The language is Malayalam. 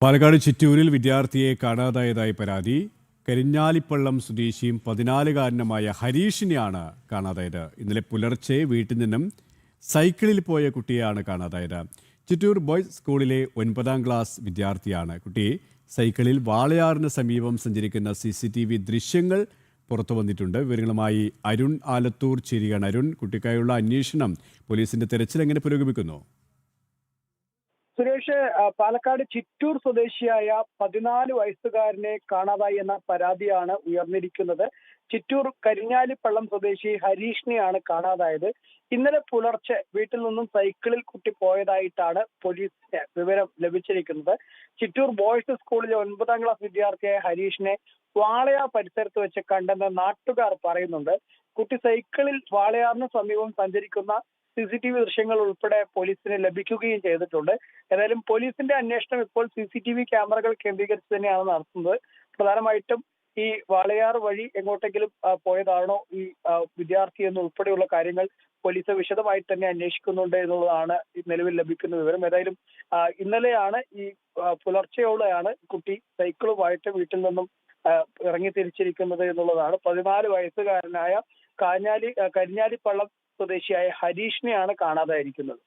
പാലക്കാട് ചിറ്റൂരിൽ വിദ്യാർത്ഥിയെ കാണാതായതായി പരാതി. കരിഞ്ഞാലിപ്പള്ളം സ്വദേശിയും 14-കാരനുമായ ഹരീഷിനെയാണ് കാണാതായത്. ഇന്നലെ പുലർച്ചെ വീട്ടിൽ നിന്നും സൈക്കിളിൽ പോയ കുട്ടിയെയാണ് കാണാതായത്. ചിറ്റൂർ ബോയ്സ് സ്കൂളിലെ 9ാം ക്ലാസ് വിദ്യാർത്ഥിയാണ് കുട്ടി. സൈക്കിളിൽ വാളയാറിന് സമീപം സഞ്ചരിക്കുന്ന CCTV ദൃശ്യങ്ങൾ പുറത്തു വന്നിട്ടുണ്ട്. വിവരങ്ങളുമായി അരുൺ ആലത്തൂർ ചേരുകയാണ്. അരുൺ, കുട്ടിക്കായുള്ള അന്വേഷണം, പോലീസിന്റെ തെരച്ചിൽ എങ്ങനെ പുരോഗമിക്കുന്നു? സുരേഷ്, പാലക്കാട് ചിറ്റൂർ സ്വദേശിയായ 14 വയസ്സുകാരനെ കാണാതായി എന്ന പരാതിയാണ് ഉയർന്നിരിക്കുന്നത്. ചിറ്റൂർ കരിഞ്ഞാലിപ്പള്ളം സ്വദേശി ഹരീഷിനെയാണ് കാണാതായത്. ഇന്നലെ പുലർച്ചെ വീട്ടിൽ നിന്നും സൈക്കിളിൽ കുട്ടി പോയതായിട്ടാണ് പോലീസിന് വിവരം ലഭിച്ചിരിക്കുന്നത്. ചിറ്റൂർ ബോയ്സ് സ്കൂളിലെ 9ാം ക്ലാസ് വിദ്യാർത്ഥിയായ ഹരീഷിനെ വാളയാർ പരിസരത്ത് വെച്ച് കണ്ടെന്ന് നാട്ടുകാർ പറയുന്നുണ്ട്. കുട്ടി സൈക്കിളിൽ വാളയാറിന് സമീപം സഞ്ചരിക്കുന്ന CCTV ദൃശ്യങ്ങൾ ഉൾപ്പെടെ പോലീസിന് ലഭിക്കുകയും ചെയ്തിട്ടുണ്ട്. ഏതായാലും പോലീസിന്റെ അന്വേഷണം ഇപ്പോൾ CCTV ക്യാമറകൾ കേന്ദ്രീകരിച്ച് തന്നെയാണ് നടത്തുന്നത്. പ്രധാനമായിട്ടും ഈ വാളയാർ വഴി എങ്ങോട്ടെങ്കിലും പോയതാണോ ഈ വിദ്യാർത്ഥി എന്നുൾപ്പെടെയുള്ള കാര്യങ്ങൾ പോലീസ് വിശദമായി തന്നെ അന്വേഷിക്കുന്നുണ്ട് എന്നുള്ളതാണ് നിലവിൽ ലഭിക്കുന്ന വിവരം. ഏതായാലും ഇന്നലെയാണ് ഈ പുലർച്ചെയോടെയാണ് കുട്ടി സൈക്കിളുമായിട്ട് വീട്ടിൽ നിന്നും ഇറങ്ങി തിരിച്ചിരിക്കുന്നത് എന്നുള്ളതാണ്. 14 വയസ്സുകാരനായ കരിഞ്ഞാലിപ്പള്ളം സ്വദേശിയായ ഹരീഷിനെയാണ് കാണാതായിരിക്കുന്നത്.